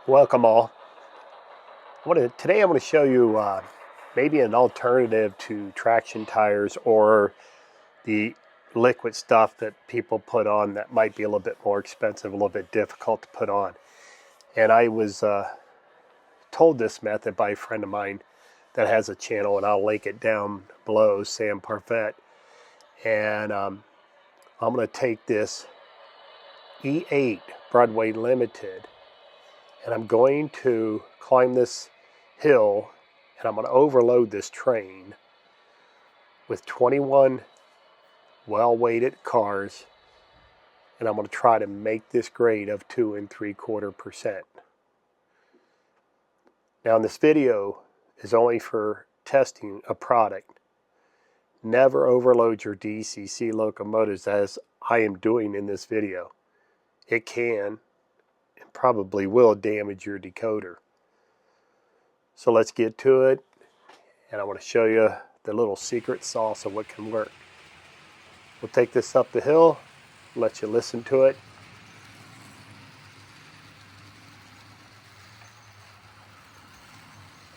Welcome all. Today I'm going to show you maybe an alternative to traction tires or the liquid stuff that people put on that might be a little bit more expensive, a little bit difficult to put on. And I was told this method by a friend of mine that has a channel, and I'll link it down below, Sam Parfait. And I'm going to take this E8 Broadway Limited, and I'm going to climb this hill, and I'm going to overload this train with 21 well-weighted cars, and I'm going to try to make this grade of 2 3/4%. Now, this video is only for testing a product. Never overload your DCC locomotives as I am doing in this video. It can and probably will damage your decoder. So let's get to it, and I want to show you the little secret sauce of what can work. We'll take this up the hill, let you listen to it.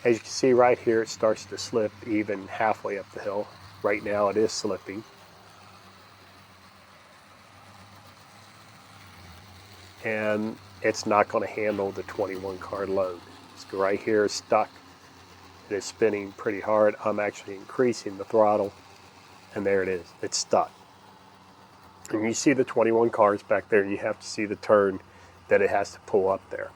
As you can see right here, it starts to slip even halfway up the hill. Right now it is slipping. And it's not going to handle the 21 car load. It's right here, stuck. It is spinning pretty hard. I'm actually increasing the throttle, and there it is. It's stuck. And you see the 21 cars back there. You have to see the turn that it has to pull up there.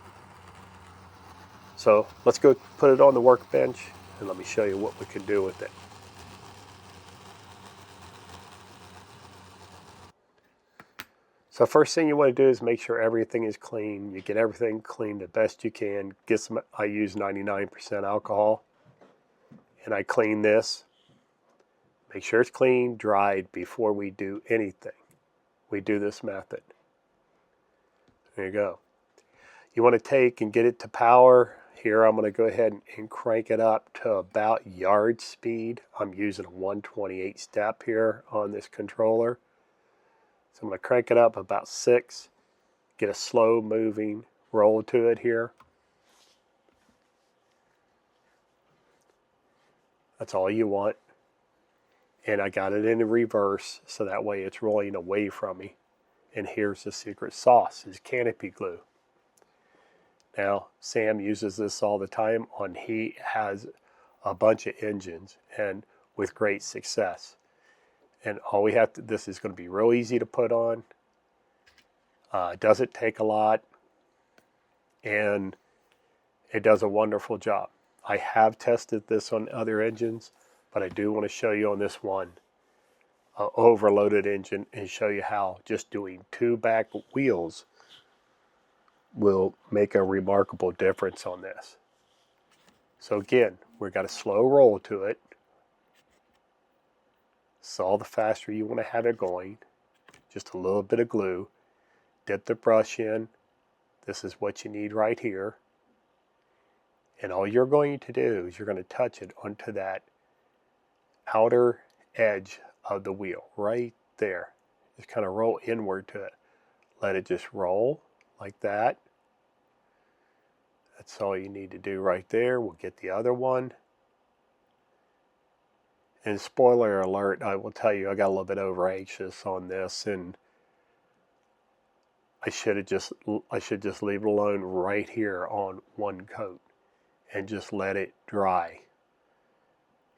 So let's go put it on the workbench, and let me show you what we can do with it. So first thing you want to do is make sure everything is clean. You get everything clean the best you can. I use 99% alcohol, and I clean this. Make sure it's clean, dried before we do anything. We do this method. There you go. You want to take and get it to power. Here I'm going to go ahead and crank it up to about yard speed. I'm using a 128 step here on this controller. So I'm going to crank it up about 6. Get a slow moving roll to it here. That's all you want. And I got it in reverse, so that way it's rolling away from me. And here's the secret sauce, is canopy glue. Now, Sam uses this all the time he has a bunch of engines, and with great success. And all we have to, this is going to be real easy to put on. It doesn't take a lot, and it does a wonderful job. I have tested this on other engines, but I do want to show you on this one, overloaded engine, and show you how just doing 2 back wheels will make a remarkable difference on this. So again, we've got a slow roll to it. So all the faster you want to have it going, just a little bit of glue. Dip the brush in. This is what you need right here. And all you're going to do is you're going to touch it onto that outer edge of the wheel, right there. Just kind of roll inward to it. Let it just roll like that. That's all you need to do right there. We'll get the other one. And spoiler alert, I will tell you, I got a little bit over anxious on this, and I should just leave it alone right here on one coat and just let it dry.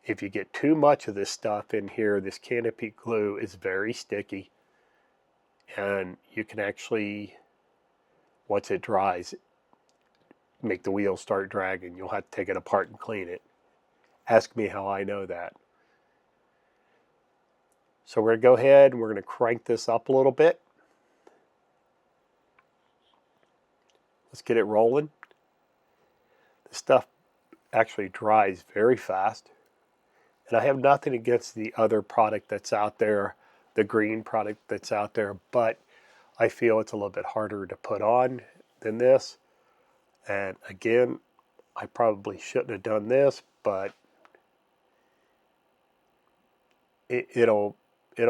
If you get too much of this stuff in here, this canopy glue is very sticky, and you can actually, once it dries, make the wheels start dragging. You'll have to take it apart and clean it. Ask me how I know that. So we're going to go ahead and we're going to crank this up a little bit. Let's get it rolling. This stuff actually dries very fast. And I have nothing against the other product that's out there, the green product that's out there, but I feel it's a little bit harder to put on than this. And again, I probably shouldn't have done this, but it'll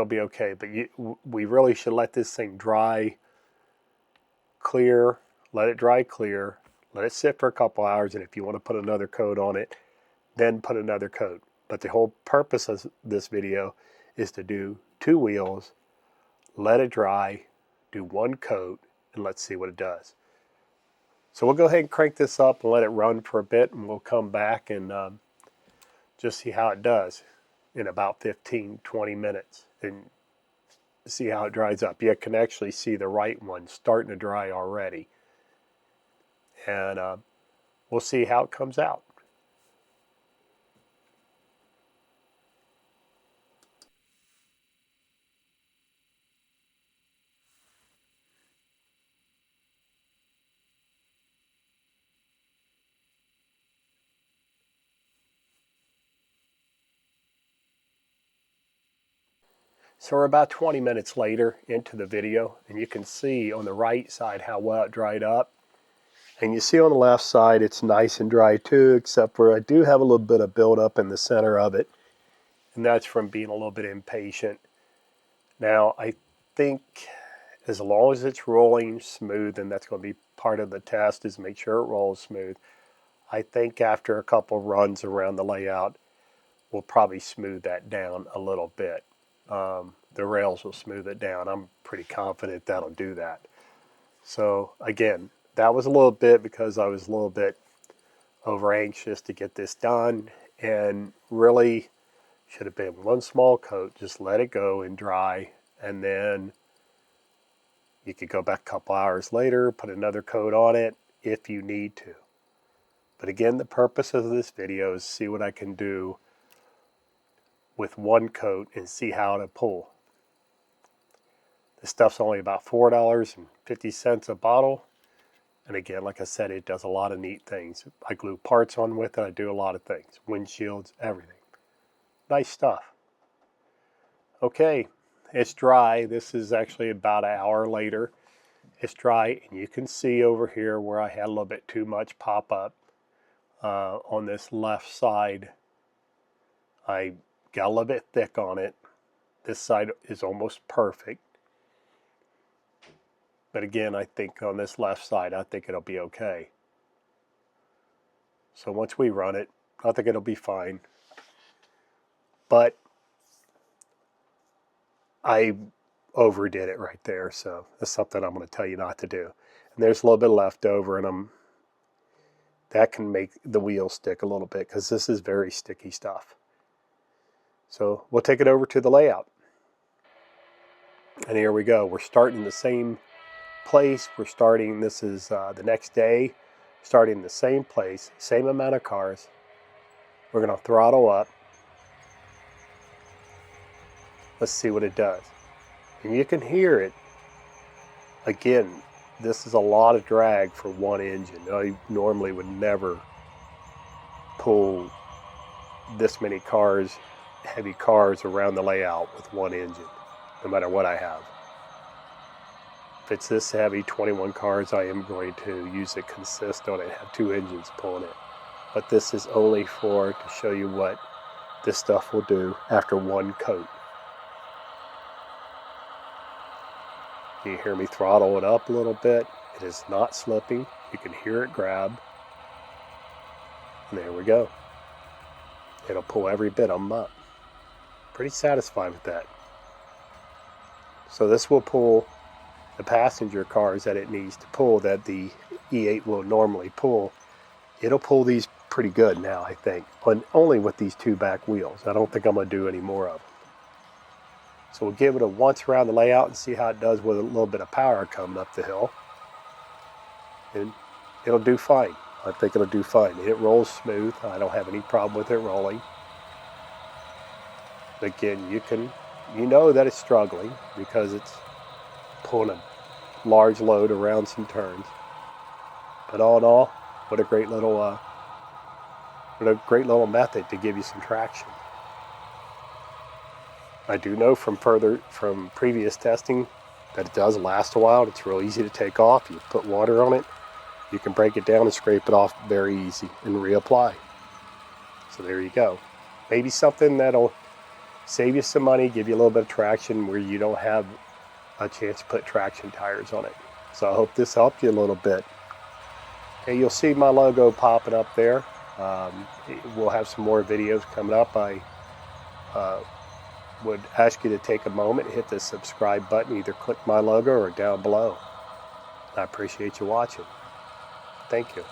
be okay. But we really should let this thing dry clear. Let it dry clear. Let it sit for a couple hours, and if you want to put another coat on it, then put another coat. But the whole purpose of this video is to do 2 wheels, let it dry, do 1 coat, and let's see what it does. So we'll go ahead and crank this up and let it run for a bit, and we'll come back and just see how it does in about 15-20 minutes and see how it dries up. You can actually see the right one starting to dry already. And we'll see how it comes out. So we're about 20 minutes later into the video, and you can see on the right side how well it dried up. And you see on the left side it's nice and dry too, except for I do have a little bit of buildup in the center of it, and that's from being a little bit impatient. Now I think as long as it's rolling smooth, and that's going to be part of the test, is make sure it rolls smooth. I think after a couple runs around the layout, we'll probably smooth that down a little bit. The rails will smooth it down. I'm pretty confident that'll do that. So again, that was a little bit because I was a little bit over anxious to get this done, and really should have been 1 small coat. Just let it go and dry, and then you could go back a couple hours later, put another coat on it if you need to. But again, the purpose of this video is see what I can do with 1 coat and see how to pull. This stuff's only about $4.50 a bottle. And again, like I said, it does a lot of neat things. I glue parts on with it. I do a lot of things. Windshields, everything. Nice stuff. Okay, it's dry. This is actually about an hour later. It's dry, and you can see over here where I had a little bit too much pop up on this left side. I got a little bit thick on it. This side is almost perfect. But again, I think on this left side, I think it'll be okay. So once we run it, I think it'll be fine. But I overdid it right there, so that's something I'm going to tell you not to do. And there's a little bit left over, and that can make the wheel stick a little bit because this is very sticky stuff. So we'll take it over to the layout. And here we go. We're starting the same place. We're starting, this is the next day, starting the same place, same amount of cars. We're going to throttle up. Let's see what it does. And you can hear it. Again, this is a lot of drag for 1 engine. I normally would never pull this many cars, heavy cars around the layout with 1 engine, no matter what I have. If it's this heavy, 21 cars, I am going to use it consist on it, have 2 engines pulling it. But this is only to show you what this stuff will do after 1 coat. You hear me throttle it up a little bit. It is not slipping. You can hear it grab. And there we go. It'll pull every bit of them up. Pretty satisfied with that. So this will pull the passenger cars that it needs to pull, that the E8 will normally pull. It'll pull these pretty good now, I think, but only with these 2 back wheels. I don't think I'm going to do any more of them. So we'll give it a once around the layout and see how it does with a little bit of power coming up the hill. And it'll do fine. I think it'll do fine. It rolls smooth. I don't have any problem with it rolling. But again, you know that it's struggling because it's pulling a large load around some turns. But all in all, what a great little method to give you some traction. I do know from previous testing that it does last a while. It's real easy to take off. You put water on it, you can break it down and scrape it off very easy and reapply. So there you go. Maybe something that'll save you some money, give you a little bit of traction where you don't have a chance to put traction tires on it. So I hope this helped you a little bit. And you'll see my logo popping up there. We'll have some more videos coming up. I would ask you to take a moment, hit the subscribe button, either click my logo or down below. I appreciate you watching. Thank you.